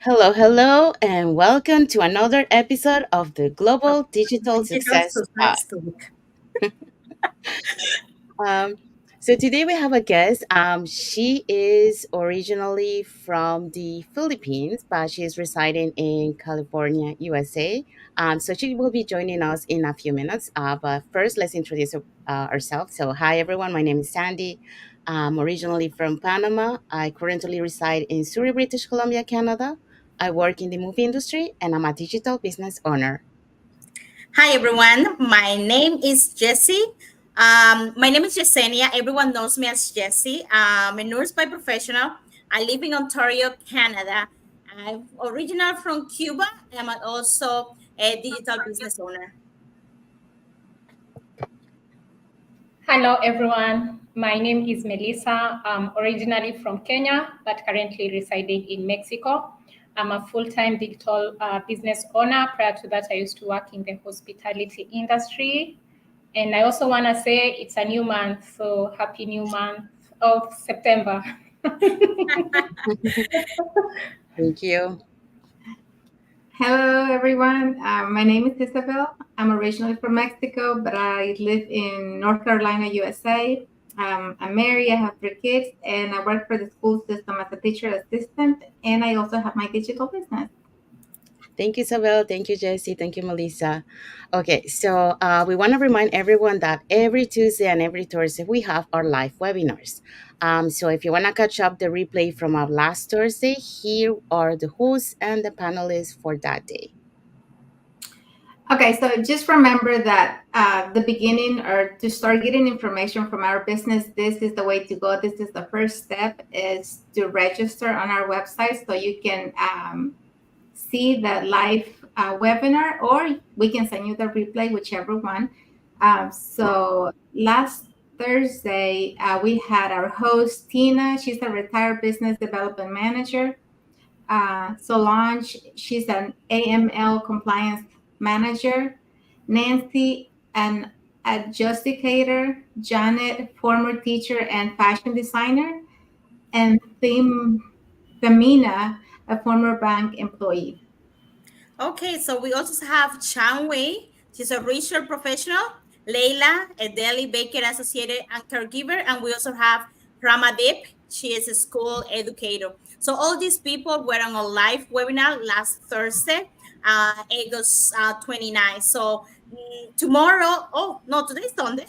Hello, hello, and welcome to another episode of the Global Digital Digital Success Pod. success talk. Um, so today we have a guest. She is originally from the Philippines, but she is residing in California, USA. So she will be joining us in a few minutes. But first, let's introduce ourselves. So, hi everyone. My name is Sandy. I'm originally from Panama. I currently reside in Surrey, British Columbia, Canada. I work in the movie industry, and I'm a digital business owner. Hi everyone, my name is Jessie. My name is Yesenia. Everyone knows me as Jessie. I'm a nurse by professional. I live in Ontario, Canada. I'm original from Cuba. I'm also a digital business owner. Hello, everyone. My name is Melissa. I'm originally from Kenya, but currently residing in Mexico. I'm a full time digital business owner. Prior to that, I used to work in the hospitality industry. And I also want to say it's a new month, so happy new month of September. Thank you. Hello, everyone. My name is Isabel. I'm originally from Mexico, but I live in North Carolina, USA. I'm married, I have three kids, and I work for the school system as a teacher assistant, and I also have my digital business. Thank you, Isabel. Thank you, Jesse. Thank you, Melissa. Okay, so we want to remind everyone that every Tuesday and every Thursday we have our live webinars. So if you want to catch up the replay from our last Thursday, here are the hosts and the panelists for that day. Okay, so just remember that the beginning or to start getting information from our business, this is the way to go. This is the first step is to register on our website so you can see the live webinar, or we can send you the replay, whichever one. So last Thursday, we had our host, Tina. She's a retired business development manager. Solange, she's an AML compliance manager. Nancy, an adjudicator. Janet, former teacher and fashion designer. And Thamina, a former bank employee. Okay, so we also have Chan Wei. She's a research professional. Leila, a daily baker associated and caregiver. And we also have Ramadip. She is a school educator. So all these people were on a live webinar last Thursday, August 29. So tomorrow, oh, no, today's Sunday.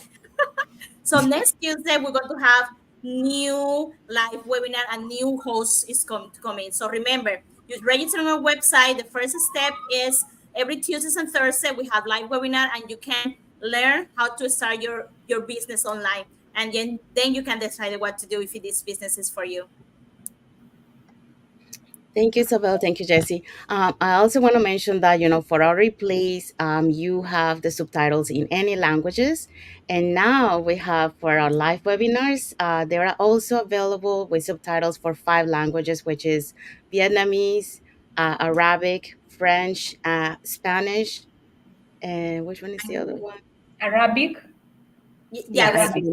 So next Tuesday, we're going to have new live webinar and new host is come to come in. So remember, you register on our website. The first step is every Tuesdays and Thursday we have live webinar, and you can learn how to start your business online. And then you can decide what to do if this business is for you. Thank you, Isabel. Thank you, Jesse. I also want to mention that, for our replays, you have the subtitles in any languages. And now we have for our live webinars, they are also available with subtitles for five languages, which is Vietnamese, Arabic, French, Spanish, and which one is the other one? Arabic. Yeah, Yes. Arabic.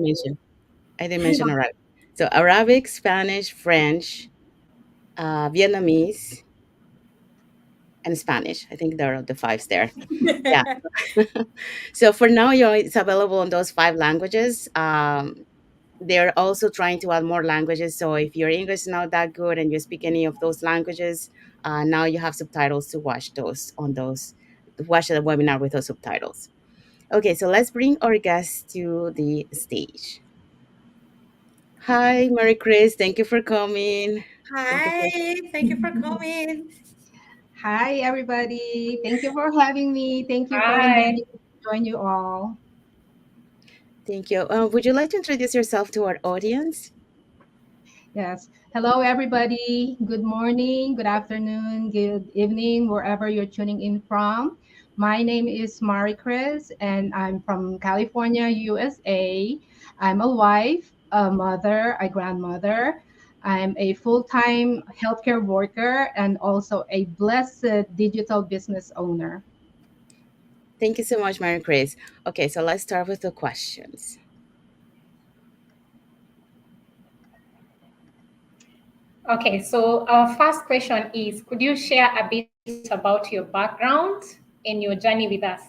I didn't mention Arabic. So Arabic, Spanish, French, Vietnamese, and Spanish. I think there are the fives there. Yeah. So for now, it's available in those five languages. They're also trying to add more languages. So if your English is not that good and you speak any of those languages, now you have subtitles to watch watch the webinar with those subtitles. Okay, so let's bring our guests to the stage. Hi, Mary Chris. Thank you for coming. Thank you for Hi, thank you for coming. Hi, everybody. Thank you for having me. Thank you for inviting Hi. me to join you all. Thank you. Would you like to introduce yourself to our audience? Yes. Hello, everybody. Good morning, good afternoon, good evening, wherever you're tuning in from. My name is Mari Chris, and I'm from California, USA. I'm a wife, a mother, a grandmother. I'm a full time healthcare worker and also a blessed digital business owner. Thank you so much, Mary Chris. Okay, so let's start with the questions. Okay, so our first question is, could you share a bit about your background and your journey with us?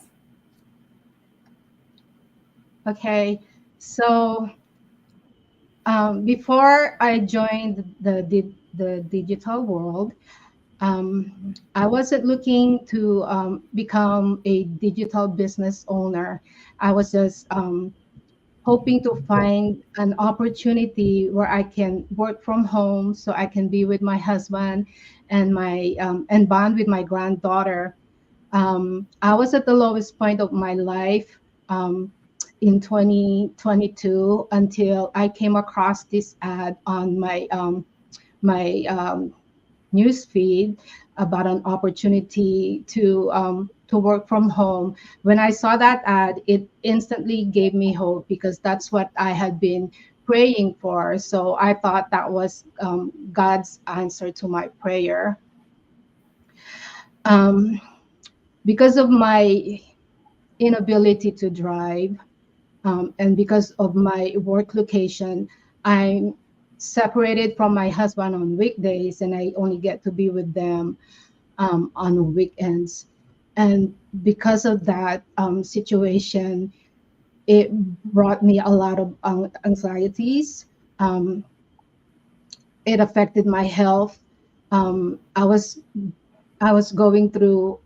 Okay, so before I joined the digital world, I wasn't looking to become a digital business owner. I was just hoping to find an opportunity where I can work from home, so I can be with my husband and my and bond with my granddaughter. I was at the lowest point of my life in 2022 until I came across this ad on my news feed about an opportunity to work from home. When I saw that ad, it instantly gave me hope because that's what I had been praying for. So I thought that was God's answer to my prayer. Um, because of my inability to drive, and because of my work location, I'm separated from my husband on weekdays, and I only get to be with them on weekends. And because of that situation, it brought me a lot of anxieties. Um, it affected my health. I was going through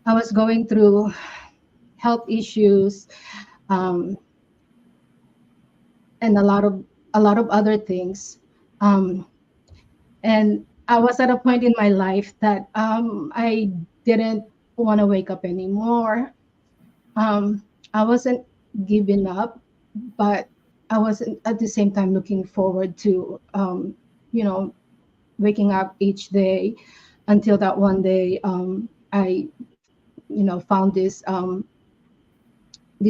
I was going through health issues, um, and a lot of other things. Um, and I was at a point in my life that I didn't want to wake up anymore. I wasn't giving up, but I wasn't at the same time looking forward to, you know, waking up each day until that one day I, found this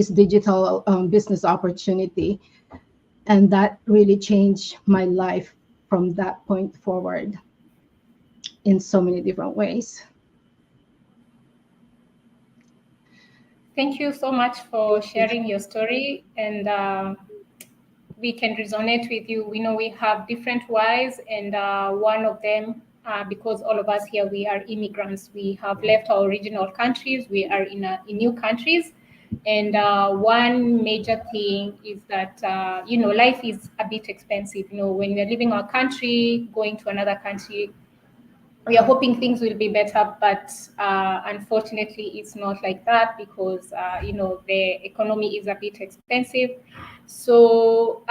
digital business opportunity, and that really changed my life from that point forward in so many different ways. Thank you so much for Thank you. sharing your story, and we can resonate with you. We know we have different whys, and one of them, because all of us here, we are immigrants. We have left our original countries. We are in new countries. And one major thing is that, life is a bit expensive. When we're leaving our country, going to another country, we are hoping things will be better, but unfortunately, it's not like that because the economy is a bit expensive. So,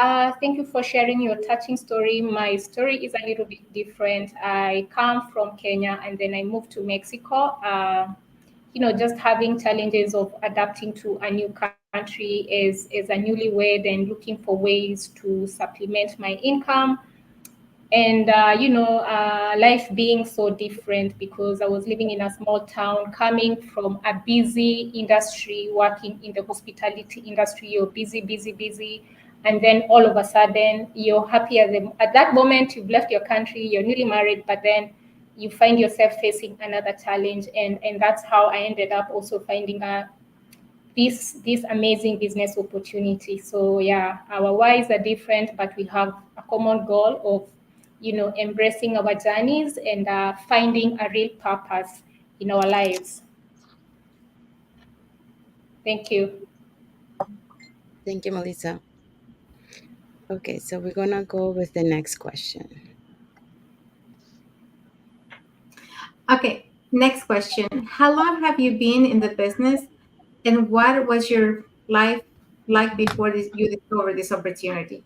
thank you for sharing your touching story. My story is a little bit different. I come from Kenya and then I moved to Mexico. Just having challenges of adapting to a new country as a newlywed and looking for ways to supplement my income, and life being so different because I was living in a small town, coming from a busy industry, working in the hospitality industry. You're busy, busy, busy, and then all of a sudden you're happy at that moment. You've left your country, you're newly married, but then you find yourself facing another challenge, and that's how I ended up also finding this amazing business opportunity. So yeah, our whys are different, but we have a common goal of embracing our journeys and finding a real purpose in our lives. Thank you. Thank you, Melissa. Okay, so we're gonna go with the next question. Okay, next question. How long have you been in the business, and what was your life like before you discovered this opportunity?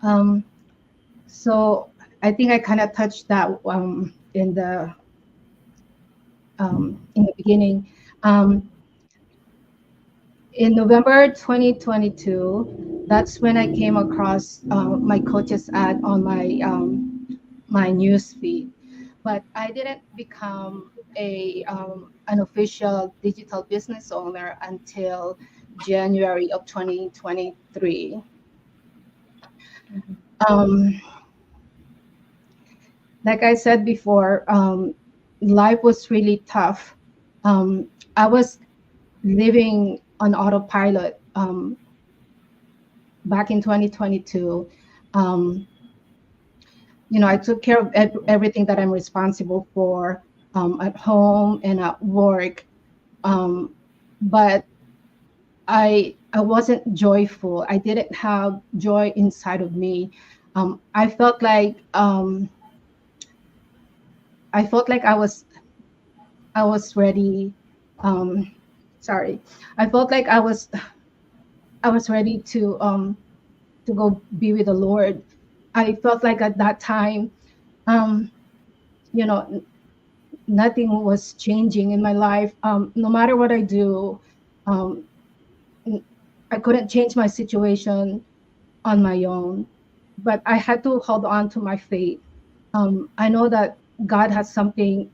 Um, so I think I kind of touched that in the beginning. Um, in November 2022, that's when I came across my coach's ad on my news feed. But I didn't become an official digital business owner until January of 2023. Um, like I said before, life was really tough. I was living on autopilot back in 2022. Um, I took care of everything that I'm responsible for, at home and at work. Um, but I wasn't joyful. I didn't have joy inside of me. I felt like I was ready. Um, sorry, I felt like I was ready to go be with the Lord. I felt like at that time, um, you know, nothing was changing in my life. No matter what I do, um, I couldn't change my situation on my own, but I had to hold on to my faith. I know that God has something,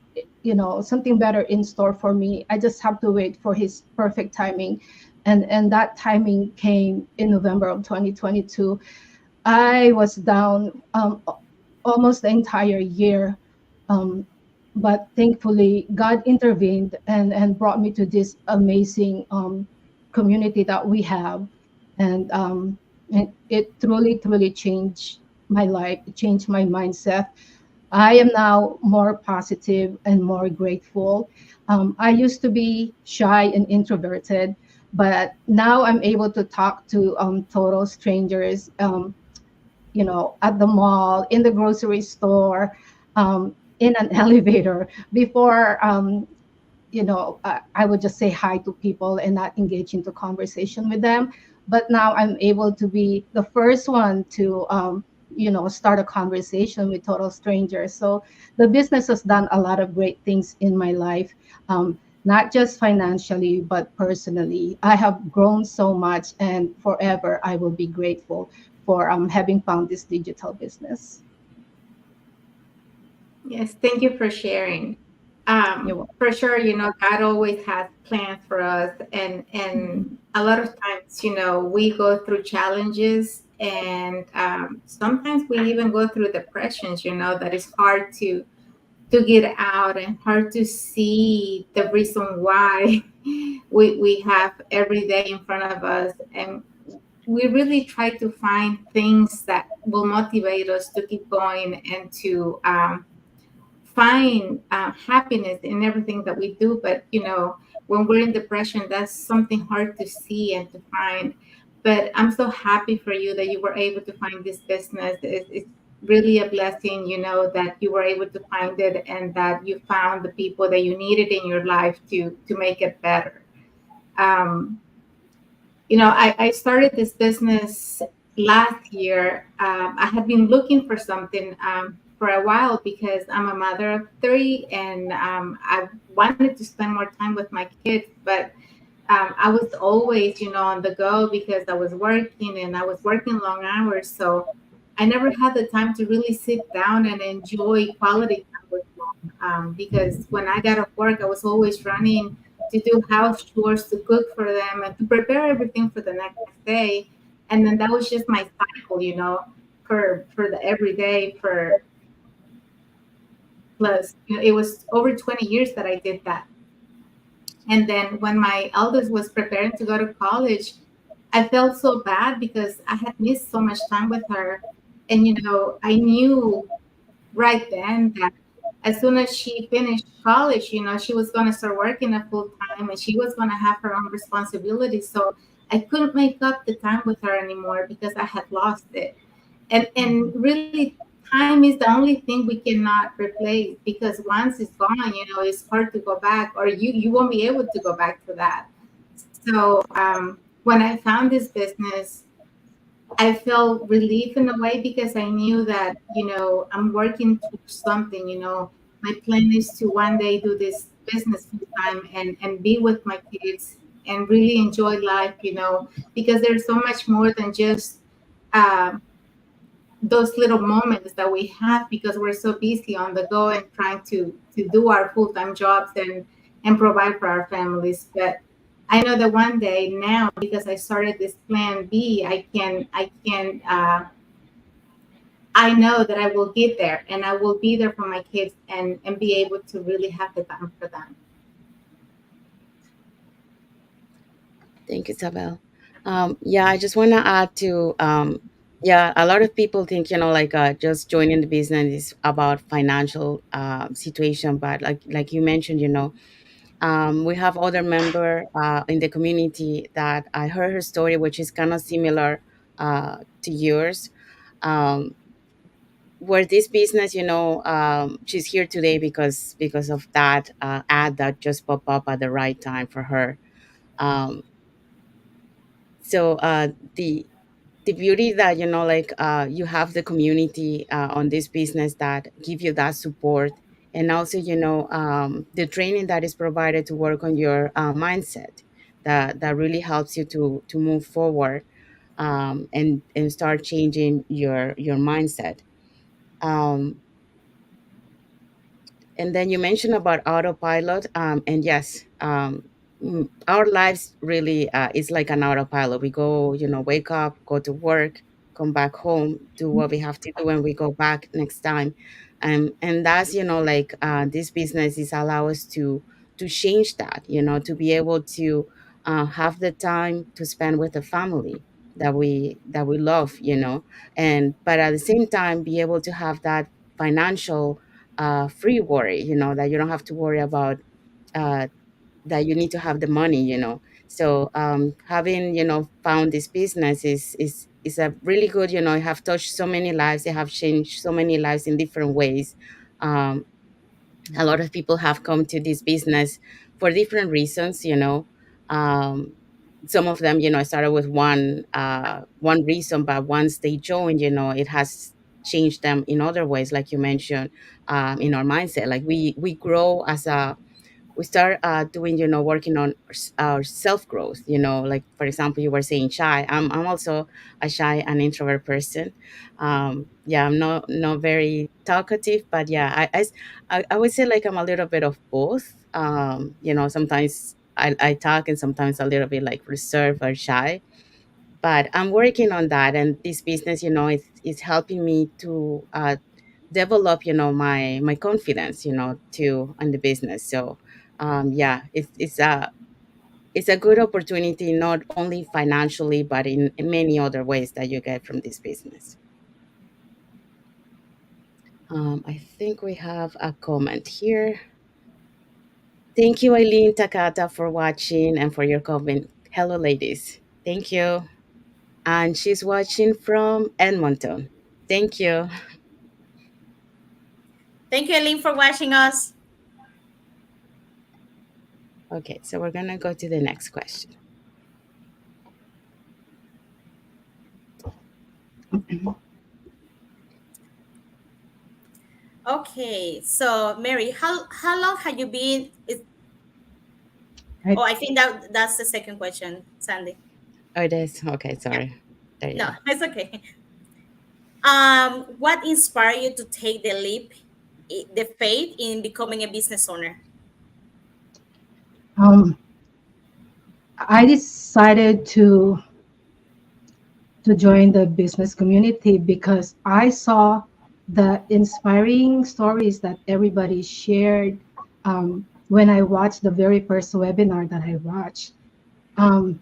something better in store for me. I just have to wait for His perfect timing, and that timing came in November of 2022. I was down almost the entire year. Um, but thankfully, God intervened and brought me to this amazing community that we have. And it truly, truly changed my life, it changed my mindset. I am now more positive and more grateful. I used to be shy and introverted, but now I'm able to talk to total strangers. At the mall, in the grocery store, in an elevator. Before, I would just say hi to people and not engage into conversation with them. But now I'm able to be the first one to, start a conversation with total strangers. So the business has done a lot of great things in my life. Not just financially, but personally. I have grown so much, and forever I will be grateful for having found this digital business. Yes, thank you for sharing. You're welcome. For sure, God always has plans for us, and Mhm. a lot of times, we go through challenges, and sometimes we even go through depressions. That is hard to get out and hard to see the reason why we have every day in front of us, and we really try to find things that will motivate us to keep going and to find happiness in everything that we do. But when we're in depression, that's something hard to see and to find. But I'm so happy for you that you were able to find this business. It's really a blessing, that you were able to find it and that you found the people that you needed in your life to make it better. um, I started this business last year. I had been looking for something for a while because I'm a mother of three, and I wanted to spend more time with my kids. But I was always, on the go because I was working and I was working long hours. So I never had the time to really sit down and enjoy quality time with them. Because when I got off work, I was always running to do house chores, to cook for them, and to prepare everything for the next day. And then that was just my cycle, for the everyday, for plus, it was over 20 years that I did that. And then when my eldest was preparing to go to college, I felt so bad because I had missed so much time with her. And, I knew right then that as soon as she finished college, she was going to start working a full time and she was going to have her own responsibilities. So I couldn't make up the time with her anymore because I had lost it. And really, time is the only thing we cannot replace, because once it's gone, it's hard to go back, or you won't be able to go back to that. So when I found this business, I felt relief in a way because I knew that, I'm working towards something. My plan is to one day do this business full time and be with my kids and really enjoy life, because there's so much more than just um, those little moments that we have because we're so busy on the go and trying to do our full-time jobs and provide for our families. But I know that one day now, because I started this plan B, I know that I will get there and I will be there for my kids and be able to really have the time for them. Thank you, Isabel. Yeah, I just want to add to Yeah, a lot of people think, like just joining the business is about financial situation, but like you mentioned, we have other member in the community that I heard her story, which is kind of similar to yours. Um, where this business, she's here today because of that ad that just popped up at the right time for her. Um, so the beauty that, you have the community on this business that give you that support, and also, the training that is provided to work on your mindset, that really helps you to move forward, and start changing your mindset. um, and then you mentioned about autopilot, and yes, our lives really is like an autopilot. We go, wake up, go to work, come back home, do what we have to do, and we go back next time. And that's, this business is allow us to change that, to be able to have the time to spend with the family that we love, and but at the same time be able to have that financial free worry, that you don't have to worry about uh, that you need to have the money, so having, found this business is a really good, it have touched so many lives, they have changed so many lives in different ways. um, a lot of people have come to this business for different reasons, um, some of them, started with one reason, but once they join, it has changed them in other ways, like you mentioned, in our mindset, like we grow as a we start doing, working on our self growth, like for example, you were saying shy. I'm also a shy and introvert person. Yeah, I'm not very talkative, but yeah, I would say like I'm a little bit of both. Sometimes I talk, and sometimes a little bit like reserved or shy, but I'm working on that, and this business, is helping me to develop, my confidence, to on the business. So yeah, it's a good opportunity, not only financially, but in many other ways that you get from this business. I think we have a comment here. Thank you, Eileen Takata, for watching and for your comment. Hello, ladies. Thank you. And she's watching from Edmonton. Thank you. Thank you, Eileen, for watching us. Okay, so we're gonna go to the next question. Okay, so Mary, how long have you been? I, Oh, I think that's the second question, Sandy. Oh, it is. Okay, Yeah, sorry. There you no, go. it's okay. What inspired you to take the leap, the faith in becoming a business owner? um, I decided to join the business community because I saw the inspiring stories that everybody shared when I watched the very first webinar that I watched. Um,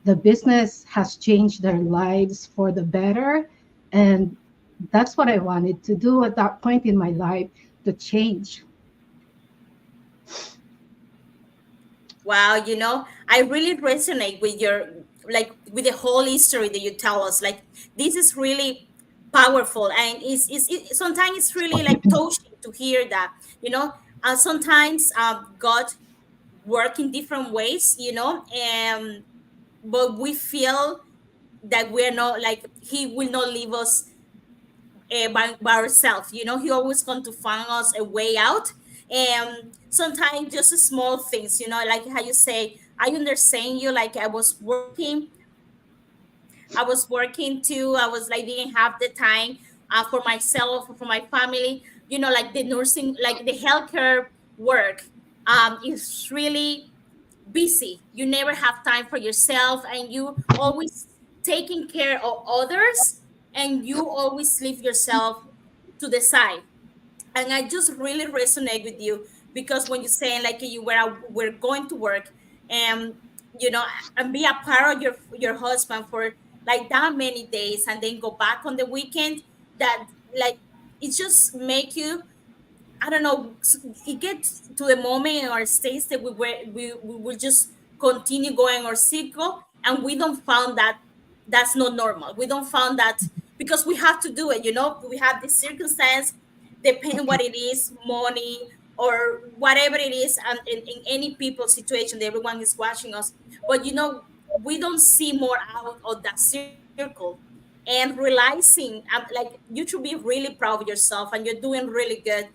the business has changed their lives for the better, and that's what I wanted to do at that point in my life, to change. Wow, I really resonate with your, like, with the whole history that you tell us. Like, this is really powerful, and sometimes it's really like touching to hear that. Sometimes God work in different ways, and but we feel that we're not, like, He will not leave us by ourselves. He always going to find us a way out. And sometimes just small things, like how you say, I understand you. Like, I was working too. I was like, didn't have the time for myself, for my family. Like the nursing, like the healthcare work is really busy. You never have time for yourself, and you always taking care of others, and you always leave yourself to the side. And I just really resonate with you, because when you're saying like you were going to work, and you know and be a part of your husband for like that many days and then go back on the weekend, that like it just make you, I don't know, it gets to the moment in our states that we will just continue going our cycle, and we don't found that that's not normal. We don't found that because we have to do it. We have this circumstance, depending what it is, money or whatever it is, and in any people situation, that everyone is watching us. But we don't see more out of that circle, and realizing like you should be really proud of yourself and you're doing really good,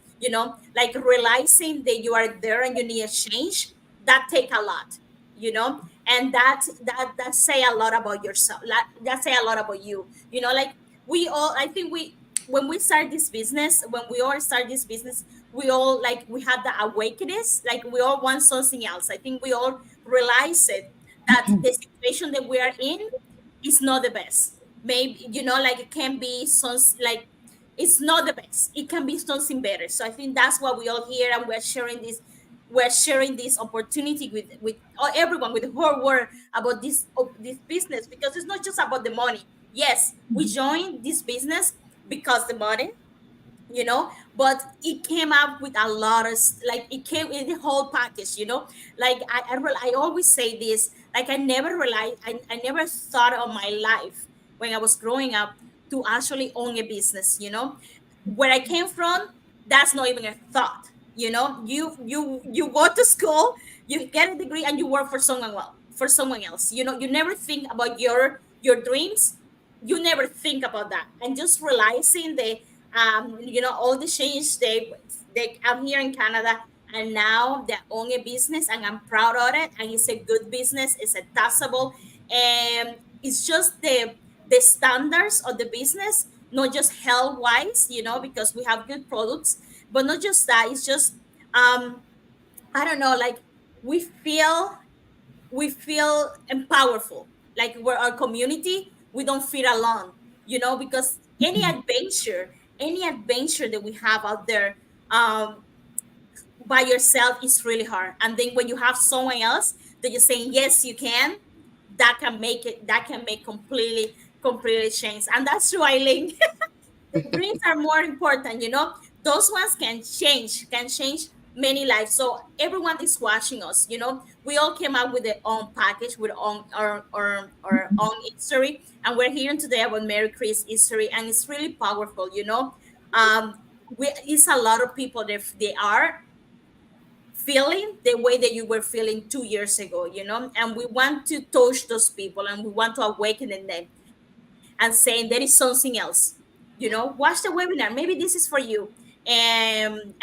like realizing that you are there and you need a change, that take a lot, and that say a lot about yourself, that say a lot about you, like we all, I think we when we start this business, when we all start this business, we all like we had the awakeness, like we all want something else. I think we all realize it, that the situation that we are in is not the best. Maybe like it can be some, like it's not the best, it can be something better. So I think that's what we all here, and we're sharing this opportunity with everyone, with the whole world, about this business, because it's not just about the money. Yes, we joined this business because the money, but it came up with a lot of like it came in the whole package, like I always say this, like I never thought of my life when I was growing up to actually own a business, where I came from. That's not even a thought, you go to school, you get a degree, and you work for someone else, you never think about your dreams. You never think about that, and just realizing the all the change they I'm here in Canada, and now they own a business, and I'm proud of it, and it's a good business, it's a taxable, and it's just the standards of the business, not just health wise, because we have good products, but not just that, it's just um I don't know, like we feel we feel empowerful, like we're our community, we don't feel alone, because any adventure that we have out there, um by yourself is really hard, and then when you have someone else that you're saying yes you can, that can make completely change. And that's true, Eileen. The dreams are more important, those ones can change many lives. So everyone is watching us, we all came up with their own package, with our own history, and we're hearing today about Mary Chris history, and it's really powerful, it's a lot of people that they are feeling the way that you were feeling 2 years ago, and we want to touch those people, and we want to awaken in them, and saying there is something else, watch the webinar, maybe this is for you. And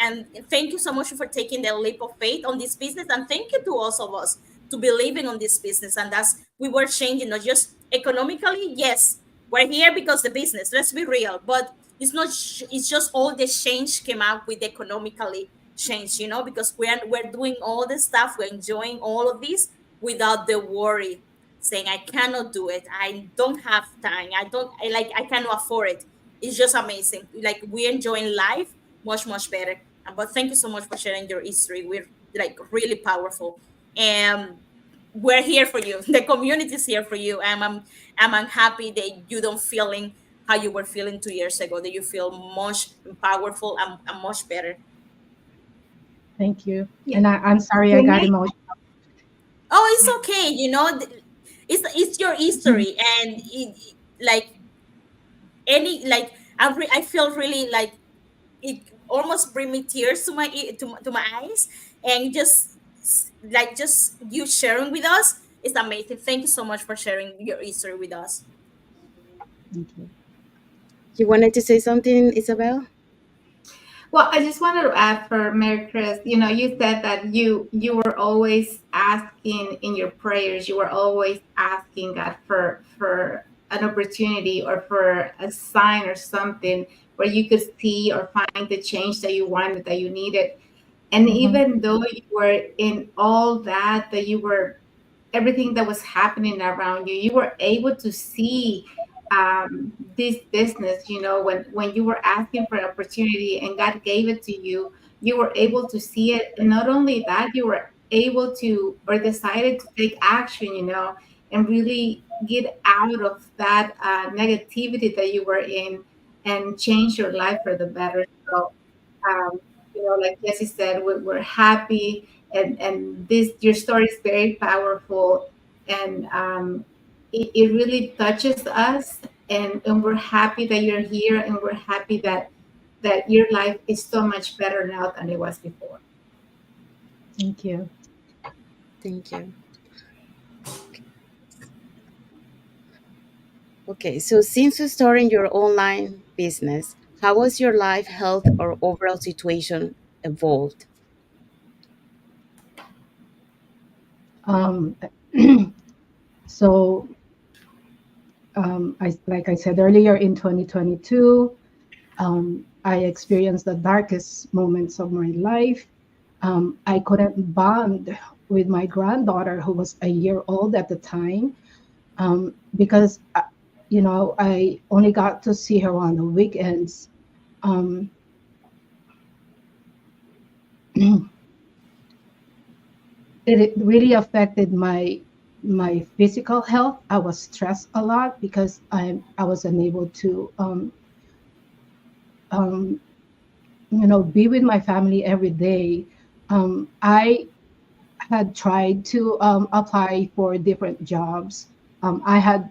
thank you so much for taking the leap of faith on this business, and thank you to all of us to believing on this business. And that's, we were changing, not just economically. Yes, we're here because the business, let's be real, but it's not it's just all the change came out with economically change, because we're doing all this stuff, we're enjoying all of this without the worry, saying I cannot do it, I don't have time, I cannot afford it. It's just amazing, like we're enjoying life much better. But thank you so much for sharing your history, we're like really powerful, and we're here for you. The community is here for you, and I'm happy that you don't feeling how you were feeling 2 years ago, that you feel much powerful and much better. Thank you. Yeah. And I'm sorry I Can got I? emotional. Oh, it's okay, it's your history, and like I feel really like it almost bring me tears to my eyes, and just you sharing with us is amazing. Thank you so much for sharing your history with us. Thank you. You wanted to say something, Isabel? Well, I just wanted to add for Mary Chris. You said that you were always asking in your prayers. You were always asking God for an opportunity or for a sign or something where you could see or find the change that you wanted, that you needed. And Mhm. even though you were in all that you were, everything that was happening around you, you were able to see this business. When you were asking for an opportunity and God gave it to you, you were able to see it. And not only that, you were able to, or decided to take action, and really get out of that negativity that you were in and change your life for the better. So, um, like Jesse said, we're happy, and this your story is very powerful, and it really touches us, and we're happy that you're here, and we're happy that your life is so much better now than it was before. Thank you. Thank you. Okay, so since you started your online business, how was your life, health, or overall situation evolved? Um, so, like I said earlier, in 2022, I experienced the darkest moments of my life. I couldn't bond with my granddaughter, who was a year old at the time, because I only got to see her on the weekends. Um, it really affected my physical health. I was stressed a lot because I was unable to um, be with my family every day. I had tried to apply for different jobs. I had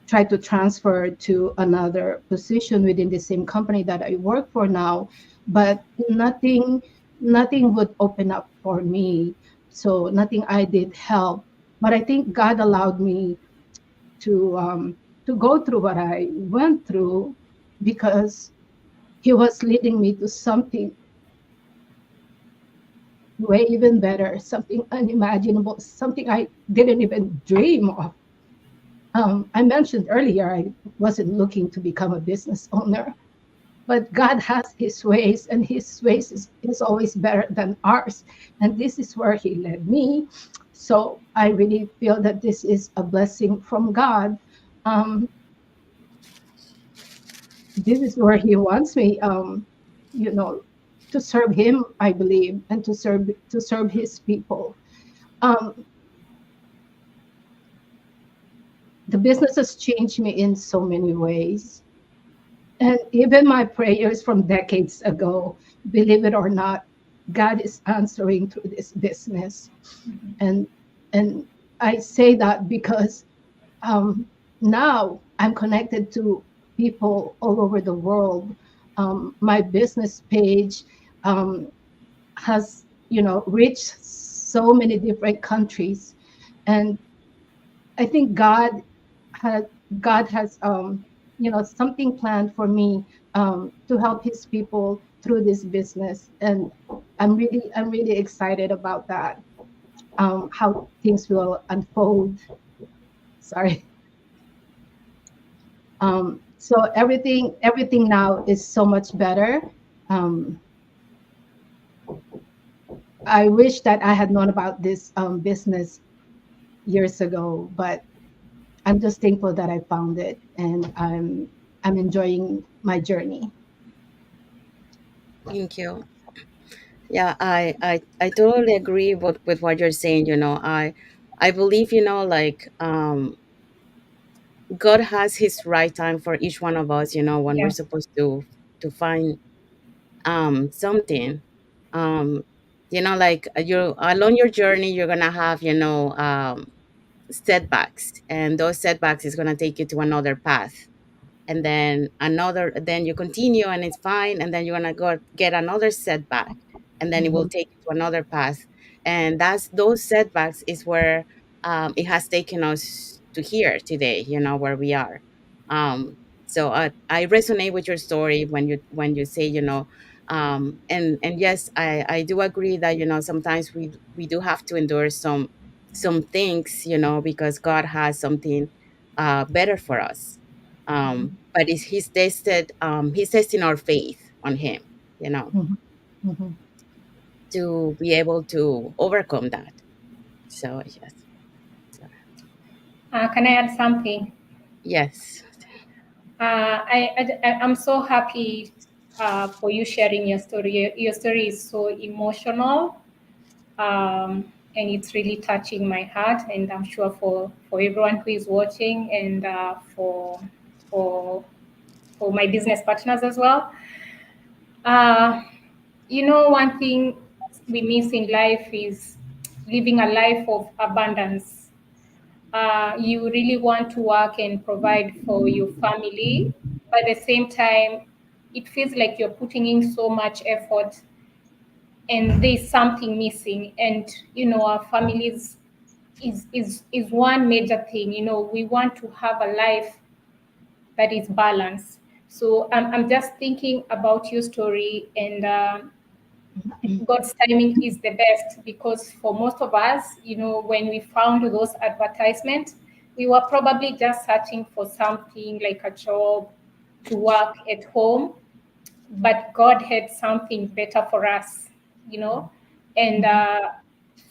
tried to transfer to another position within the same company that I work for now, but nothing would open up for me. So nothing I did help. But I think God allowed me to go through what I went through because He was leading me to something way even better, something unimaginable, something I didn't even dream of. I mentioned earlier I wasn't looking to become a business owner, but God has His ways, and His ways is always better than ours. And this is where He led me. So I really feel that this is a blessing from God. Um, this is where He wants me, you know, to serve Him, I believe, and to serve His people. Um, the business has changed me in so many ways. And even my prayers from decades ago, believe it or not, God is answering through this business. And and I say that because now I'm connected to people all over the world. My business page um, has reached so many different countries, and I think has God has something planned for me to help His people through this business, and I'm really excited about that. How things will unfold. Sorry. So everything now is so much better. Um, I wish that I had known about this business years ago, but I'm just thankful that I found it, and I'm enjoying my journey. Thank you. Yeah, I totally agree with what you're saying. I believe, like, God has His right time for each one of us, when we're Yeah. supposed to find something. Um, like, you along your journey, you're gonna have, setbacks, and those setbacks is gonna take you to another path, and then you continue and it's fine, and then you're gonna go get another setback, and then it will Mhm, take you to another path, and that's those setbacks is where it has taken us to here today, where we are. So I resonate with your story when you say, and yes, I do agree that, sometimes we do have to endure some things, because God has something better for us. But he's testing our faith on him, mhm, mhm. to be able to overcome that. So yes. So, Can I add something? yes. I'm so happy for you sharing your story. Your story is so emotional. Um, and it's really touching my heart, and I'm sure for everyone who is watching, and for for my business partners as well. Uh, one thing we miss in life is living a life of abundance. You really want to work and provide for your family, but at the same time, it feels like you're putting in so much effort and there's something missing. And our families is one major thing. We want to have a life that is balanced. So I'm just thinking about your story, and God's timing is the best, because for most of us, when we found those advertisements, we were probably just searching for something like a job to work at home, but God had something better for us, you know. And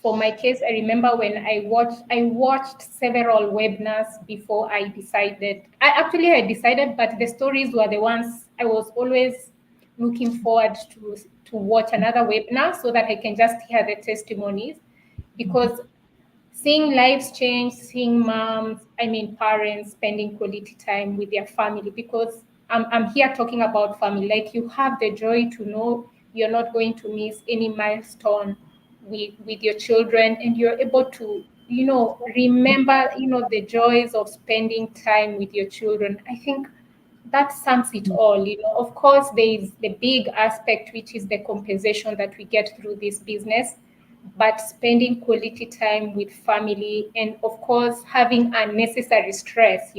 for my case, I remember when I watched several webinars before I decided. I decided, but the stories were the ones I was always looking forward to watch another webinar so that I can just hear the testimonies, because seeing lives change, seeing parents spending quality time with their family, because I'm here talking about family. Like, you have the joy to know you're not going to miss any milestone with your children, and you're able to, remember, the joys of spending time with your children. I think that sums it all. Of course, there is the big aspect, which is the compensation that we get through this business, but spending quality time with family, and of course having unnecessary stress,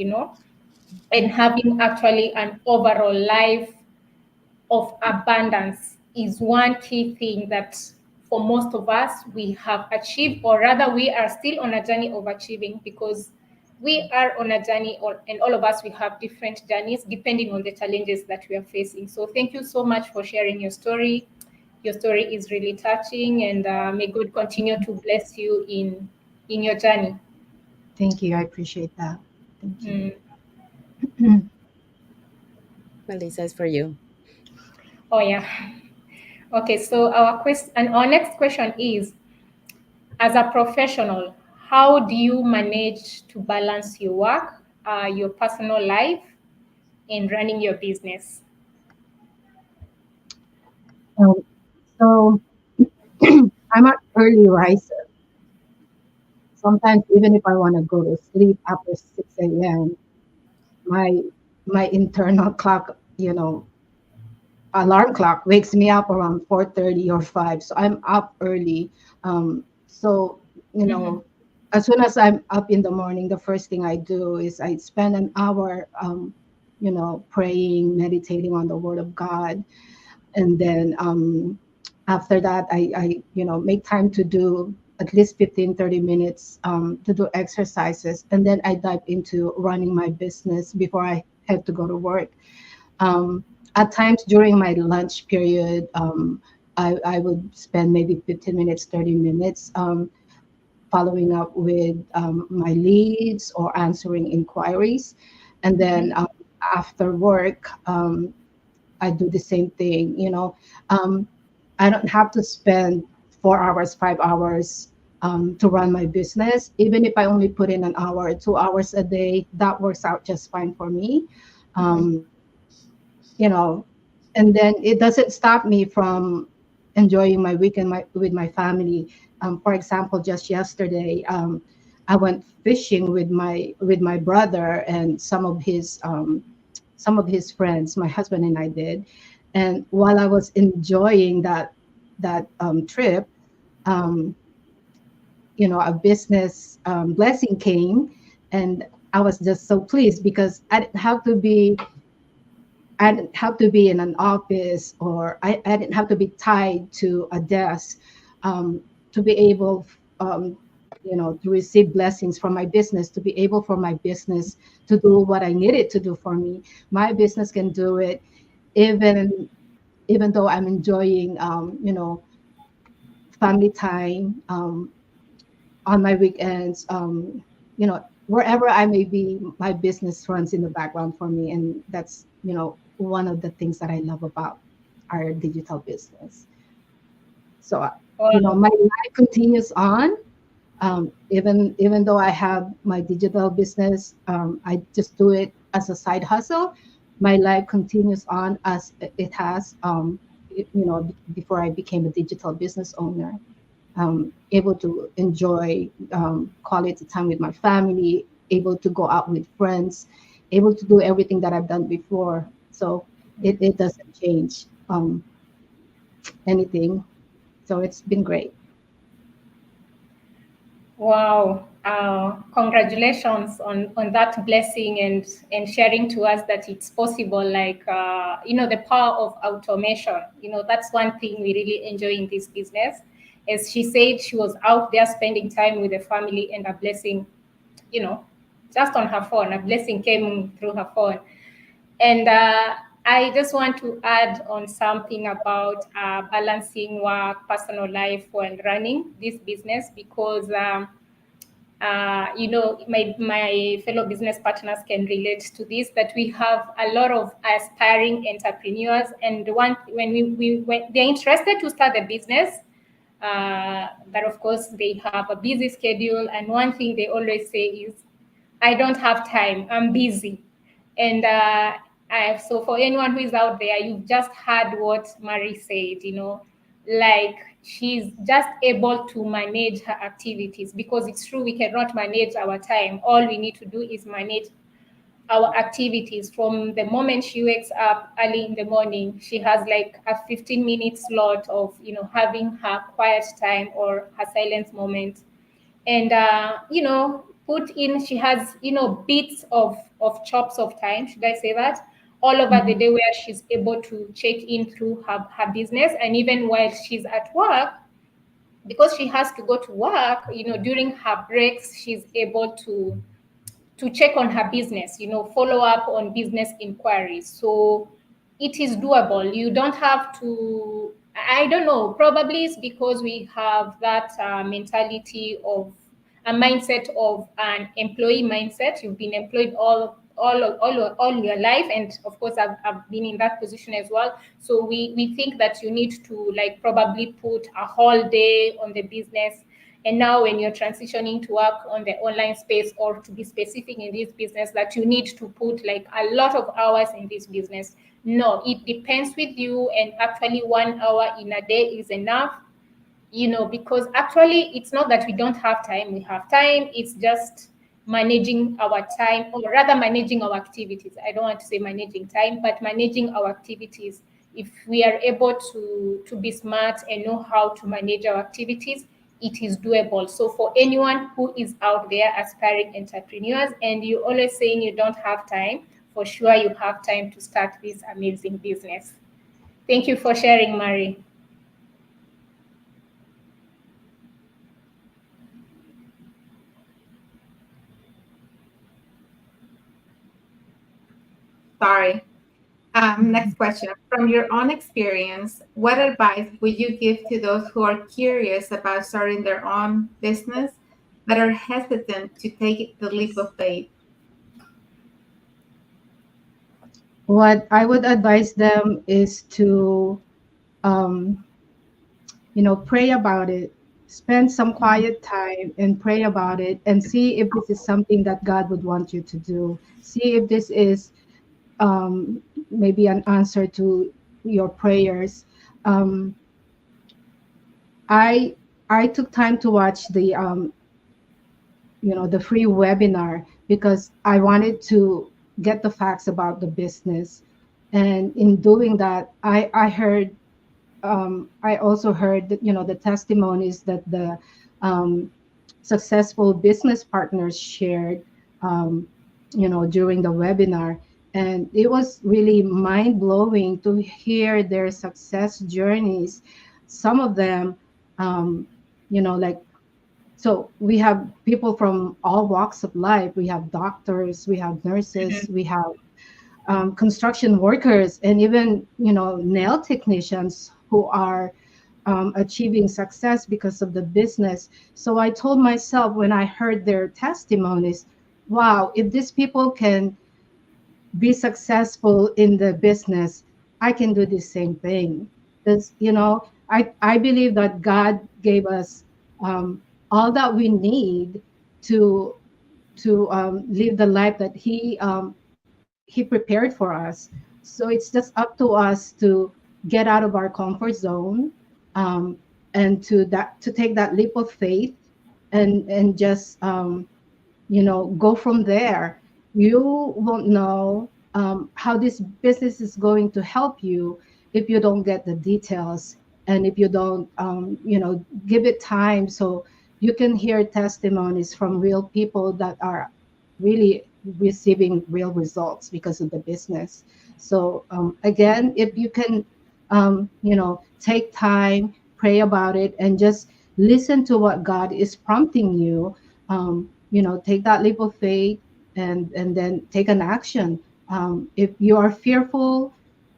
and having actually an overall life of abundance is one key thing that for most of us we have achieved, or rather we are still on a journey of achieving, because we are on a journey, and all of us, we have different journeys depending on the challenges that we are facing. So thank you so much for sharing your story. Your story is really touching, and may God continue to bless you in your journey. Thank you. I appreciate that. Thank you. Mm. Melissa is for you. Oh yeah. Okay, so our next question is, as a professional, how do you manage to balance your work, your personal life, and running your business? Um, so I'm an early riser. Sometimes even if I want to go to sleep after 6 a.m., my my internal clock, alarm clock wakes me up around 4:30 or 5. So I'm up early. So, Mm-hmm. as soon as I'm up in the morning, the first thing I do is I spend an hour, praying, meditating on the Word of God. And then after that, I make time to do at least 15-30 minutes to do exercises. And then I dive into running my business before I head to go to work. um, at times during my lunch period, I would spend maybe 15 minutes, 30 minutes following up with my leads or answering inquiries. And then Mm-hmm. after work, I do the same thing. Um, I don't have to spend 4 hours, 5 hours to run my business. Even if I only put in an hour, 2 hours a day, that works out just fine for me. Mm-hmm. Um, you know and then it doesn't stop me from enjoying my weekend with my family. For example, just yesterday, I went fishing with my brother and some of his friends. My husband and I did. And while I was enjoying that trip, um, a business blessing came, and I was just so pleased because I didn't have to be in an office, or I didn't have to be tied to a desk to be able, to receive blessings from my business, to be able for my business to do what I needed to do for me. My business can do it even even though I'm enjoying, family time on my weekends. Wherever I may be, my business runs in the background for me, and that's one of the things that I love about our digital business. So Wow. my life continues on, Even though I have my digital business, I just do it as a side hustle. My life continues on as it has, before I became a digital business owner. Able to enjoy quality time with my family, able to go out with friends, able to do everything that I've done before. So it doesn't change anything. So it's been great. Wow. Congratulations on that blessing and sharing to us that it's possible. Like, the power of automation. That's one thing we really enjoy in this business. As she said, she was out there spending time with the family, and a blessing, you know, just on her phone, a blessing came through her phone. And I just want to add on something about balancing work, personal life while running this business, because my fellow business partners can relate to this, that we have a lot of aspiring entrepreneurs, and when they're interested to start a business, that of course they have a busy schedule, and one thing they always say is, I don't have time, I'm busy. And so for anyone who is out there, you've just heard what Marie said, like she's just able to manage her activities, because it's true, we cannot manage our time. All we need to do is manage our activities. From the moment she wakes up early in the morning, she has like a 15-minute slot of having her quiet time or her silence moment. And put in, she has bits of chops of time, should I say that, all over the Mhm. day, where she's able to check in through her business. And even while she's at work, because she has to go to work, during her breaks, she's able to check on her business, follow up on business inquiries. So it is doable. You don't have to, I don't know, probably it's because we have that mentality of a mindset of an employee mindset. You've been employed all your life. And of course, I've been in that position as well. So we think that you need to like probably put a whole day on the business. And now, when you're transitioning to work on the online space, or to be specific in this business, that you need to put like a lot of hours in this business. No, it depends with you. And actually, 1 hour in a day is enough, because actually it's not that we don't have time. We have time. It's just managing our time, or rather managing our activities. I don't want to say managing time, but managing our activities. If we are able to be smart and know how to manage our activities, it is doable. So for anyone who is out there, aspiring entrepreneurs, and you're always saying you don't have time, for sure you have time to start this amazing business. Thank you for sharing, Mari. Sorry. Next question. From your own experience, what advice would you give to those who are curious about starting their own business but are hesitant to take the leap of faith? What I would advise them is to, um, pray about it. Spend some quiet time and pray about it, and see if this is something that God would want you to do. See if this is, maybe an answer to your prayers. Um, I I took time to watch the free webinar because I wanted to get the facts about the business. And in doing that, I also heard that, the testimonies that the um, successful business partners shared, um, during the webinar. And it was really mind blowing to hear their success journeys. Some of them, um, like, so we have people from all walks of life. We have doctors, we have nurses, we have construction workers, and even nail technicians who are achieving success because of the business. So I told myself when I heard their testimonies, wow, if these people can be successful in the business, I can do the same thing. Because I believe that God gave us all that we need to live the life that he prepared for us. So it's just up to us to get out of our comfort zone, um, and to take that leap of faith, and just go from there. You won't know how this business is going to help you if you don't get the details, and if you don't give it time, so you can hear testimonies from real people that are really receiving real results because of the business. So again, if you can take time, pray about it, and just listen to what God is prompting you, take that leap of faith, and then take an action. If you are fearful,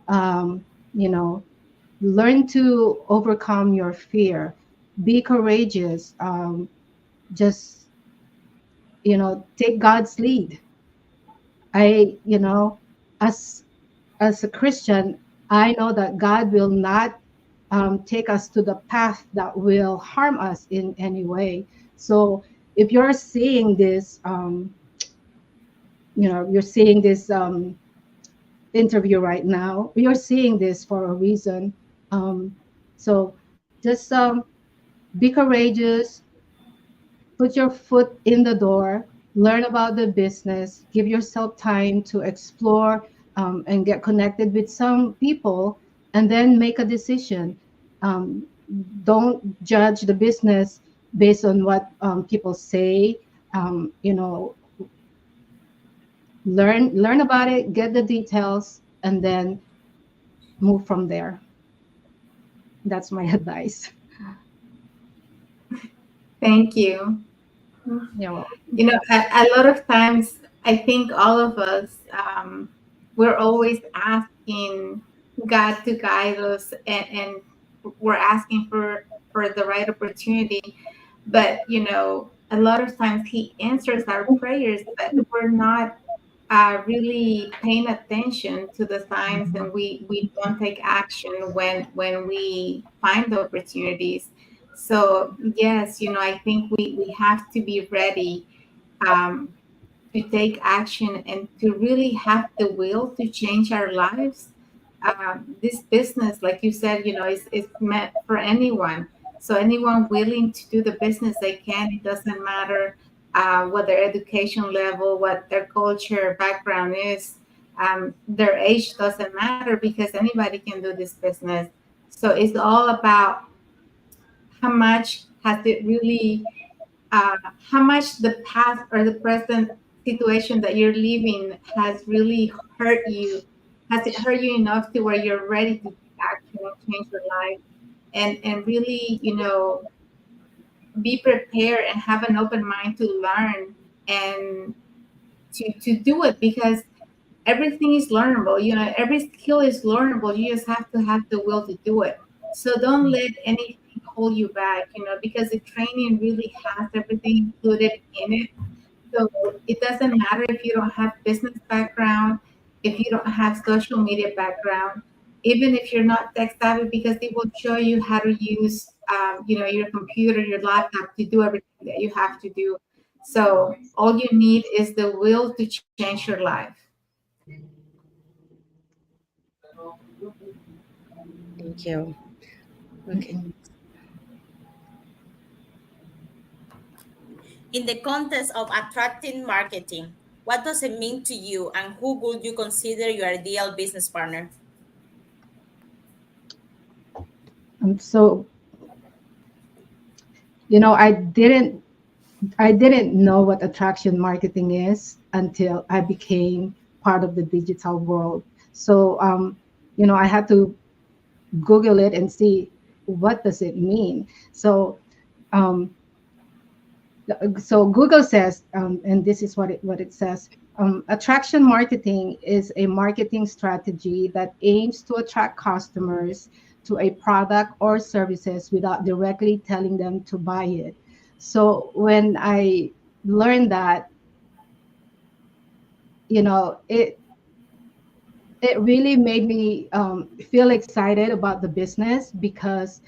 um, you know learn to overcome your fear. Be courageous. Just take God's lead. I you know as a Christian, I know that God will not take us to the path that will harm us in any way. So if you're seeing this, you're seeing this interview right now, you're seeing this for a reason. So just be courageous, put your foot in the door, learn about the business, give yourself time to explore, and get connected with some people, and then make a decision. Um, don't judge the business based on what people say. Learn about it, get the details, and then move from there. That's my advice. Thank you. Yeah. A lot of times, I think all of us, we're always asking God to guide us, and we're asking for the right opportunity. But, a lot of times He answers our prayers, but we're not really paying attention to the signs, and we don't take action when we find the opportunities. So, yes, I think we have to be ready, um, to take action and to really have the will to change our lives. This business, like you said, is meant for anyone. So anyone willing to do the business, they can. It doesn't matter what their education level, what their culture background is. Their age doesn't matter, because anybody can do this business. So it's all about how much has it really, how much the past or the present situation that you're living has really hurt you. Has it hurt you enough to where you're ready to take action and change your life, and really, be prepared and have an open mind to learn, and to do it, because everything is learnable. Every skill is learnable. You just have to have the will to do it. So don't let anything hold you back, because the training really has everything included in it. So it doesn't matter if you don't have business background, if you don't have social media background, even if you're not tech savvy, because it will show you how to use, your computer, your laptop, to do everything that you have to do. So all you need is the will to change your life. Thank you. Okay. In the context of attracting marketing, what does it mean to you, and who would you consider your ideal business partner? So I didn't know what attraction marketing is until I became part of the digital world. So I had to Google it and see what does it mean. Um, so Google says, and this is what it says. Attraction marketing is a marketing strategy that aims to attract customers to a product or services without directly telling them to buy it. So when I learned that, it really made me feel excited about the business, because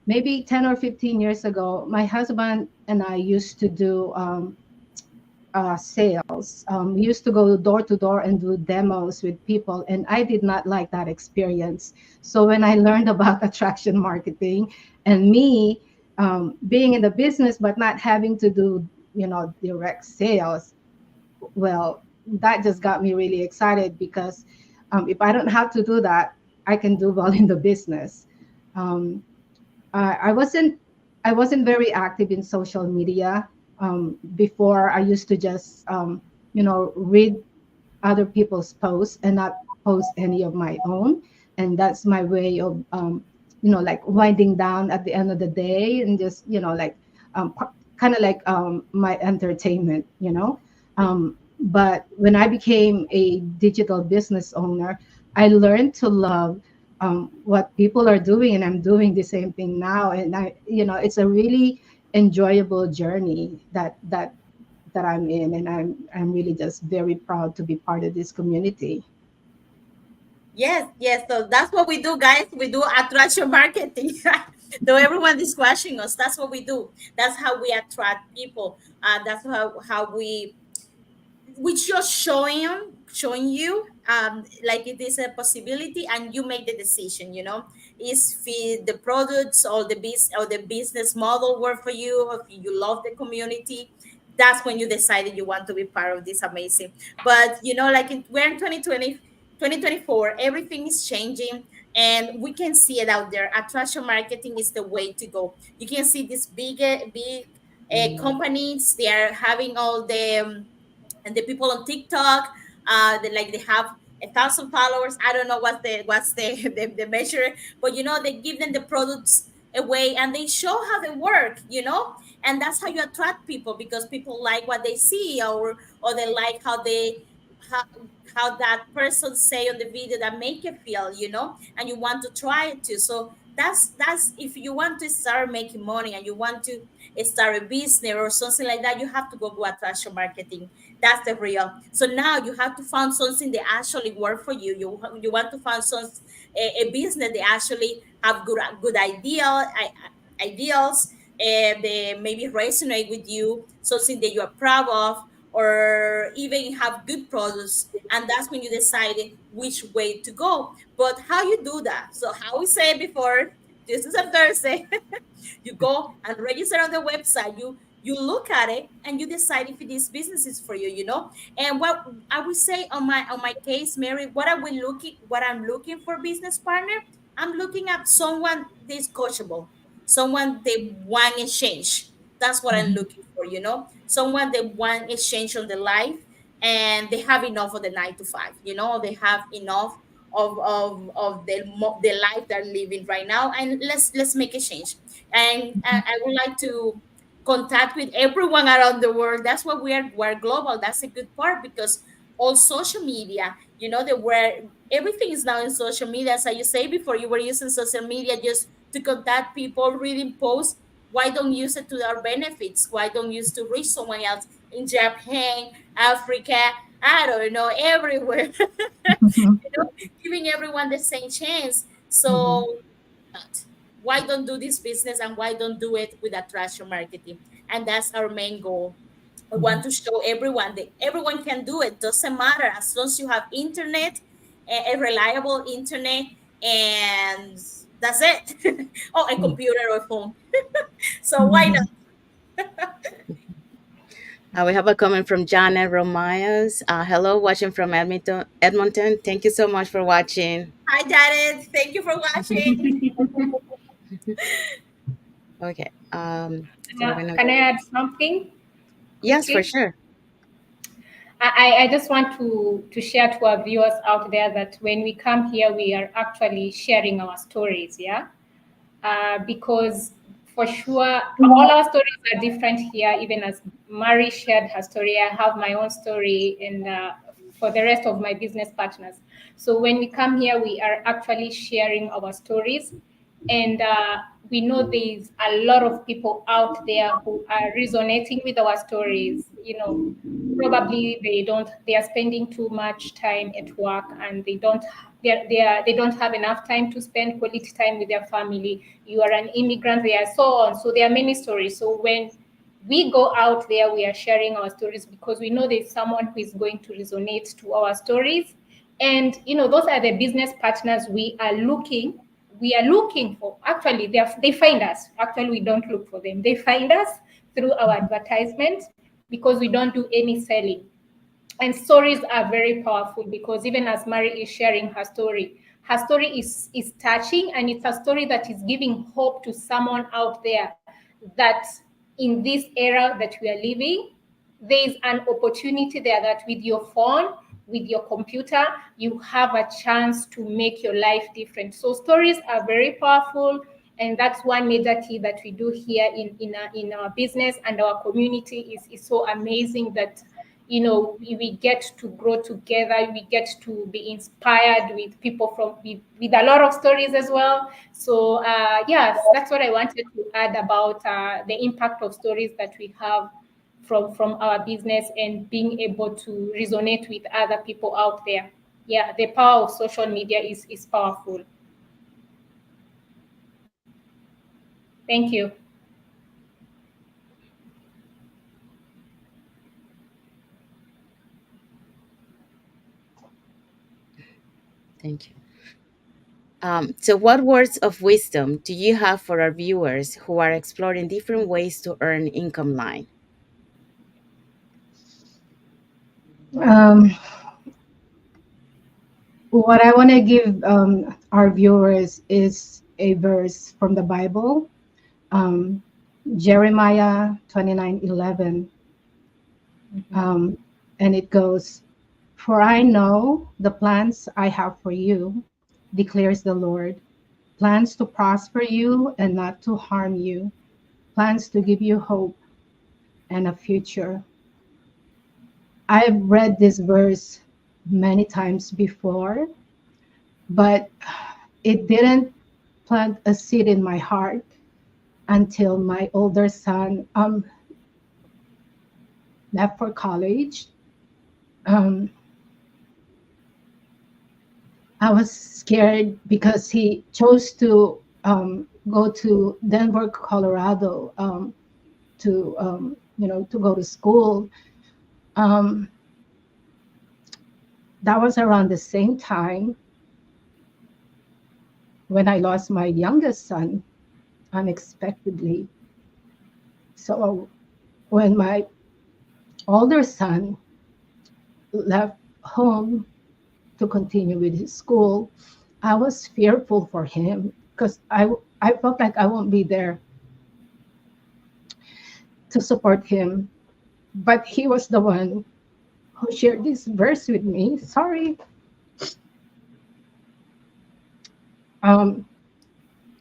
maybe 10 or 15 years ago, my husband and I used to do sales. We used to go door to door and do demos with people, and I did not like that experience. So when I learned about attraction marketing and me being in the business but not having to do, direct sales, well, that just got me really excited because if I don't have to do that, I can do well in the business. Um, I wasn't very active in social media. Before, I used to just read other people's posts and not post any of my own. And that's my way of like winding down at the end of the day and just like kind of like my entertainment. But when I became a digital business owner, I learned to love what people are doing, and I'm doing the same thing now. And it's a really enjoyable journey that I'm in, and I'm really just very proud to be part of this community. Yes, yes. So that's what we do, guys. We do attraction marketing. Though everyone is squashing us, that's what we do. That's how we attract people. That's how we just showing you like it is a possibility, and you make the decision. Is feed the products or the business model work for you, or if you love the community. That's when you decided you want to be part of this amazing. But like we're in 2020, 2024, everything is changing, and we can see it out there. Attraction marketing is the way to go. You can see these big companies. They are having all the and the people on TikTok, they have 1,000 followers. I don't know what's the the measure, but they give them the products away and they show how they work, and that's how you attract people, because people like what they see, or they like how, how that person say on the video that make you feel, and you want to try it too. So that's if you want to start making money and you want to start a business or something like that, you have to go attraction marketing. That's the real. So now you have to find something that actually work for you. You want to find a business that actually have good ideals, and they maybe resonate with you, something that you are proud of, or even have good products. And that's when you decide which way to go. But how you do that? So how we said before, this is a Thursday. You go and register on the website. You look at it and you decide if this business is for you. And what I would say on my case, Mary, what I'm looking for business partner, I'm looking at someone that's coachable, someone they want a change. That's what I'm Mhm. looking for. Someone they want a change on the life, and they have enough of the 9 to 5. They have enough of the life they're living right now, and let's make a change. And I would like to contact with everyone around the world. That's what we're global. That's a good part, because all social media, that where everything is now in social media. As you say before, you were using social media just to contact people, reading posts. Why don't use it to our benefits? Why don't use to reach someone else in Japan, Africa, I don't know, everywhere? Giving everyone the same chance. Mhm. So not. Why don't do this business, and why don't do it with attraction marketing? And that's our main goal. I want Mhm. to show everyone that everyone can do it. Doesn't matter, as long as you have internet, a reliable internet, and that's it. Oh, a Mhm. computer or phone. So why not? Mhm. We have a comment from Janet Romayas. Hello, watching from Edmonton. Thank you so much for watching. Hi, Janet. Thank you for watching. Okay. So we're gonna Can I go. add something Yes, for quickly? sure. I just want to share to our viewers out there that when we come here, we are actually sharing our stories, yeah? Because for sure, all our stories are different here, even as Mary shared her story, I have my own story, and for the rest of my business partners. So when we come here, we are actually sharing our stories, and we know there's a lot of people out there who are resonating with our stories. Probably they are spending too much time at work, and they don't they don't have enough time to spend quality time with their family. You are an immigrant, they are so on. So there are many stories. So when we go out there, we are sharing our stories because we know there's someone who is going to resonate to our stories. And those are the business partners we are looking for. Actually, they find us. Actually, we don't look for them. They find us through our advertisement because we don't do any selling. And stories are very powerful because even as Mary is sharing her story is touching, and it's a story that is giving hope to someone out there that in this era that we are living, there is an opportunity there that with your phone, with your computer, you have a chance to make your life different. So stories are very powerful, and that's one major key that we do here in our business, and our community is so amazing that we get to grow together, we get to be inspired with people with a lot of stories as well. So yes, that's what I wanted to add about the impact of stories that we have from our business and being able to resonate with other people out there. Yeah, the power of social media is powerful. Thank you. Thank you. So, what words of wisdom do you have for our viewers who are exploring different ways to earn income line? Um, what I want to give our viewers is a verse from the Bible, um, Jeremiah 29:11. Um, and it goes, "For I know the plans I have for you, declares the Lord, plans to prosper you and not to harm you, plans to give you hope and a future." I've read this verse many times before, but it didn't plant a seed in my heart until my older son left for college. Um, I was scared because he chose to go to Denver, Colorado, to go to school. Um, that was around the same time when I lost my youngest son unexpectedly. So when my older son left home to continue with his school, I was fearful for him because I felt like I won't be there to support him. But he was the one who shared this verse with me. Sorry. Um,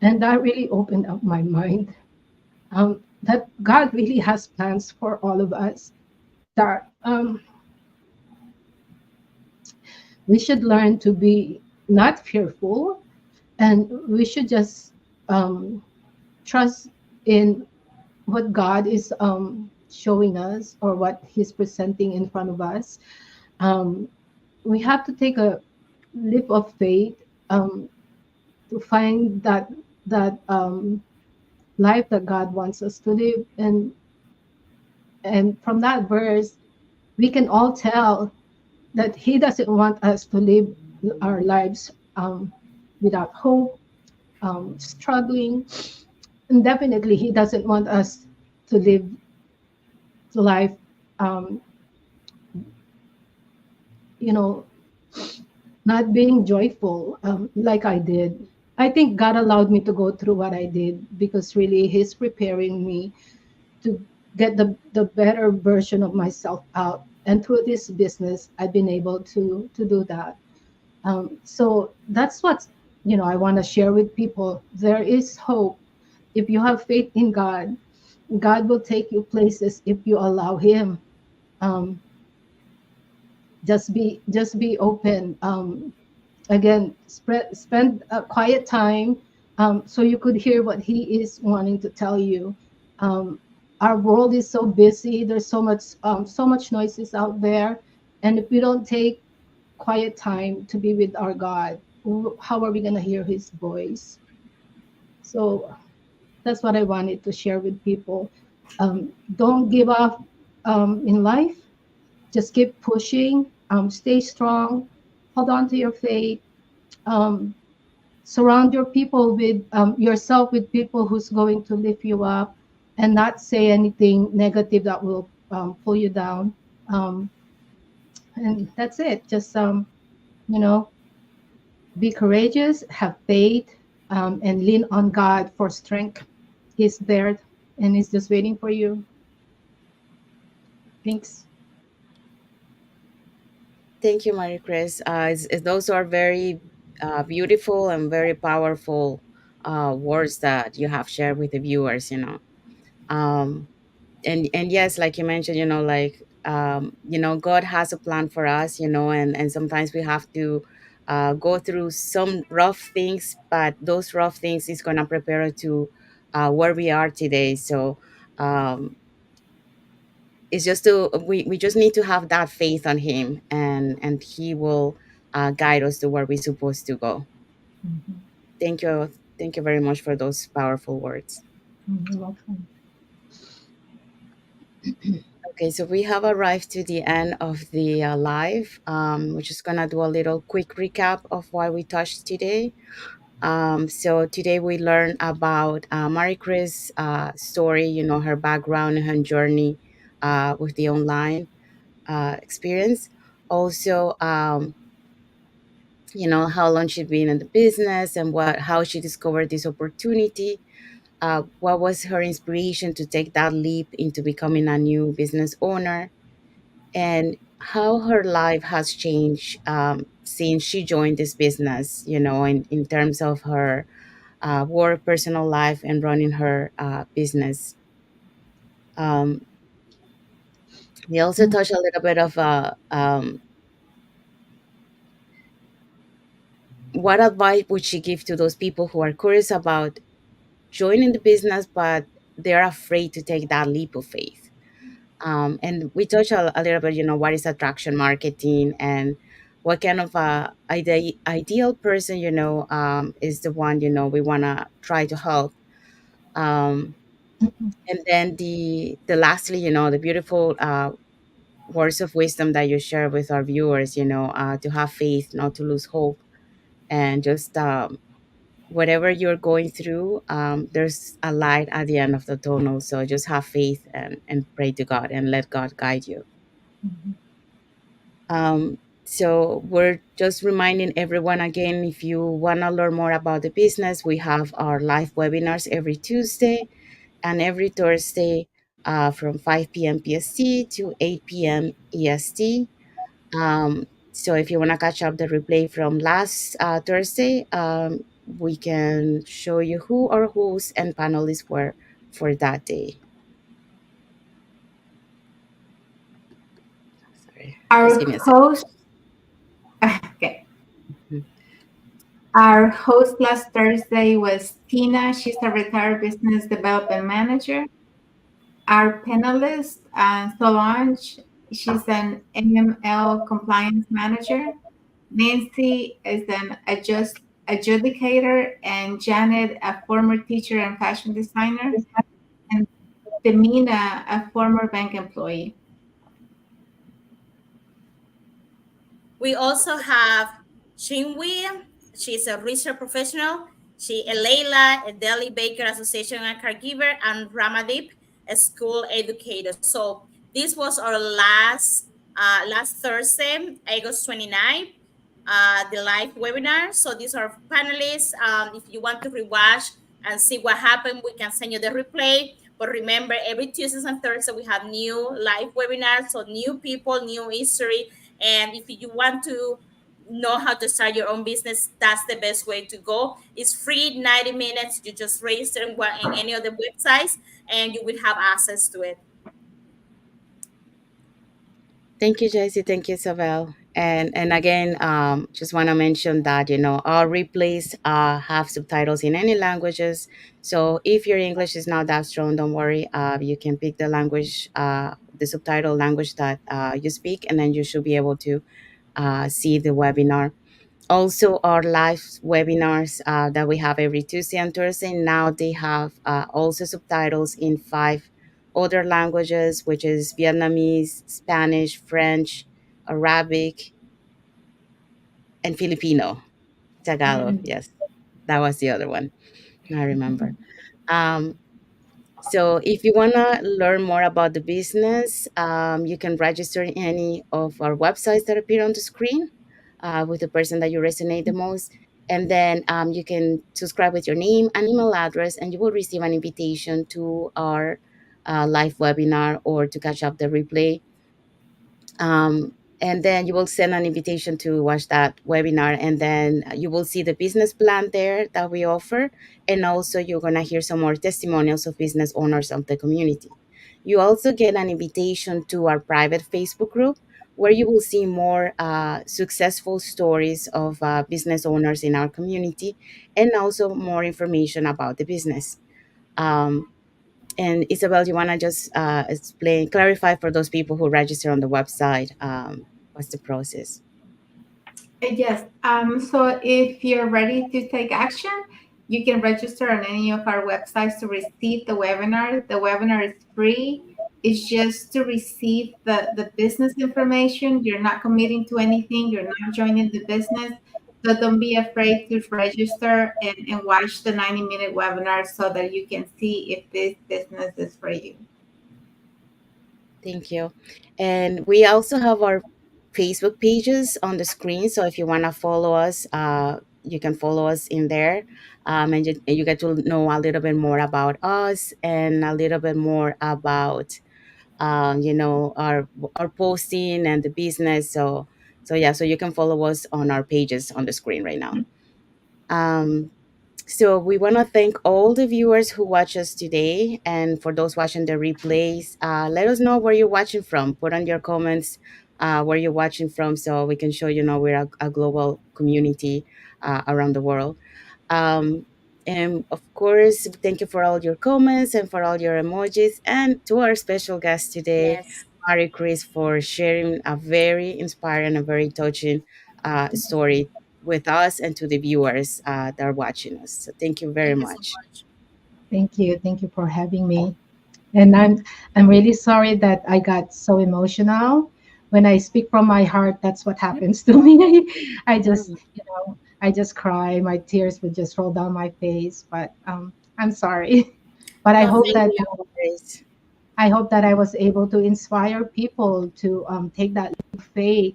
and that really opened up my mind, that God really has plans for all of us, that we should learn to be not fearful, and we should just trust in what God is showing us or what He's presenting in front of us. Um, we have to take a leap of faith to find that life that God wants us to live, and from that verse, we can all tell that He doesn't want us to live our lives without hope, struggling, and definitely He doesn't want us to live life, um, you know, not being joyful like I did. I think God allowed me to go through what I did because really He's preparing me to get the better version of myself out. And through this business, I've been able to do that. So that's what I want to share with people. There is hope if you have faith in God. God will take you places if you allow Him. Um, just be open. Again, spend a quiet time so you could hear what He is wanting to tell you. Um, our world is so busy. There's so much noises out there, and if we don't take quiet time to be with our God, how are we going to hear his voice? So that's what I wanted to share with people. Don't give up in life. Just keep pushing. Stay strong. Hold on to your faith. Um, Surround your people with yourself with people who's going to lift you up, and not say anything negative that will pull you down. Um, and that's it. Just you know, be courageous, have faith, and lean on God for strength. He's there, and He's just waiting for you. Thanks. Thank you, Marie Chris. Those are very beautiful and very powerful words that you have shared with the viewers. Um, and yes, like you mentioned, God has a plan for us, and sometimes we have to go through some rough things, but those rough things is gonna prepare us to where we are today. So um, it's just we just need to have that faith on him, and he will guide us to where we're supposed to go. Mhm. Thank you very much for those powerful words. You're welcome. Okay, so we have arrived to the end of the live. We're just gonna do a little quick recap of what we touched today. So today we learned about Marie Chris' story, her background and her journey with the online experience. Also, how long she'd been in the business and how she discovered this opportunity. What was her inspiration to take that leap into becoming a new business owner, and how her life has changed since she joined this business, in terms of her work, personal life, and running her business. Um, we also touched a little bit of what advice would she give to those people who are curious about joining the business, but they're afraid to take that leap of faith. And we touched a little bit, what is attraction marketing, and what kind of ideal person, is the one, we want to try to help. Um, and then the lastly, the beautiful words of wisdom that you share with our viewers, to have faith, not to lose hope, and just whatever you're going through, there's a light at the end of the tunnel. So just have faith and pray to God and let God guide you. Mhm. So we're just reminding everyone again, if you want to learn more about the business, we have our live webinars every Tuesday and every Thursday from 5 p.m. PST to 8 p.m. EST. So if you want to catch up the replay from last Thursday, we can show you who our hosts and panelists were for that day. Sorry, just Our give me a second. host, okay. Our host last Thursday was Tina. She's a retired business development manager. Our panelist, Solange, she's an MML compliance manager. Nancy is an adjudicator, and Janet, a former teacher and fashion designer, and Demina, a former bank employee. We also have Shinwi. She's a research professional. Leila, a Delhi Baker Association and caregiver, and Ramadip, a school educator. So this was our last Thursday, August 29th, the live webinar. So these are panelists. If you want to rewatch and see what happened, we can send you the replay. But remember, every Tuesdays and Thursday we have new live webinars, so new people, new history. And if you want to know how to start your own business, that's the best way to go. It's free, 90 minutes. You just register in any of the websites and you will have access to it. Thank you, Jessie. Thank you, Isabel. And again, just want to mention that our replays have subtitles in any languages. So if your English is not that strong, don't worry. You can pick the language, the subtitle language that you speak, and then you should be able to see the webinar. Also, our live webinars that we have every Tuesday and Thursday, now they have also subtitles in 5 other languages, which is Vietnamese, Spanish, French, Arabic, and Filipino. Tagalog, Mm. yes, that was the other one. I remember. Um, so if you want to learn more about the business, you can register in any of our websites that appear on the screen with the person that you resonate the most. And then you can subscribe with your name and email address, and you will receive an invitation to our live webinar or to catch up the replay. And then you will send an invitation to watch that webinar, and then you will see the business plan there that we offer, and also you're going to hear some more testimonials of business owners of the community. You also get an invitation to our private Facebook group, where you will see more successful stories of business owners in our community, and also more information about the business. um, and Isabel, you want to just explain, clarify for those people who register on the website, what's the process? Yes. So if you're ready to take action, you can register on any of our websites to receive the webinar. The webinar is free. It's just to receive the business information. You're not committing to anything. You're not joining the business. So don't be afraid to register and watch the 90-minute webinar so that you can see if this business is for you. Thank you. And we also have our Facebook pages on the screen. So if you want to follow us, you can follow us in there. And you get to know a little bit more about us and a little bit more about, our posting and the business. So yeah, so you can follow us on our pages on the screen right now. Um, So we want to thank all the viewers who watch us today, and for those watching the replays, let us know where you're watching from. Put on your comments where you're watching from, so we can show we're a global community around the world. Um, and of course, thank you for all your comments and for all your emojis, and to our special guest today, Yes. Mari Chris, for sharing a very inspiring and very touching story with us and to the viewers that are watching us. So thank you very Thank you so much. much. Thank you. Thank you for having me. And I'm really sorry that I got so emotional. When I speak from my heart, that's what happens to me. I just, Mm, I just cry. My tears would just roll down my face. But I'm sorry. But No, thank no you. worries. I hope that I was able to inspire people to take that leap of faith.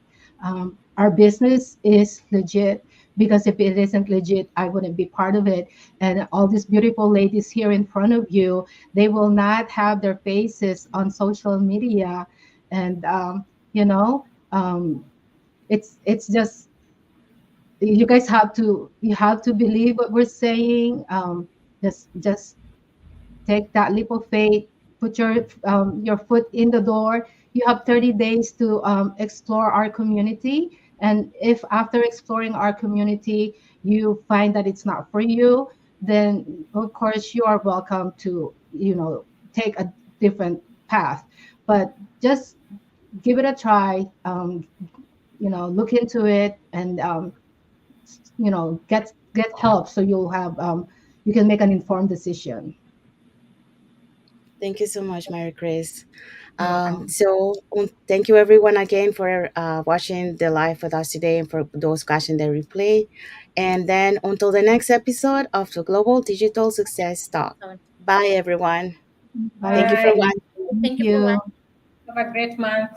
Our business is legit, because if it isn't legit, I wouldn't be part of it. And all these beautiful ladies here in front of you, they will not have their faces on social media. And, you know, um, it's just, you have to believe what we're saying. Just take that leap of faith, put your foot in the door. You have 30 days to explore our community, and if after exploring our community you find that it's not for you, then of course you are welcome to take a different path. But just give it a try. Look into it, and get help, so you can make an informed decision. Thank you so much, Mary Grace. You're welcome. Thank you everyone again for watching the live with us today, and for those watching the replay. And then until the next episode of the Global Digital Success Talk. So, Bye, everyone. Bye, Thank you for Bye. everybody. watching. Thank thank you for you. watching. Have a great month.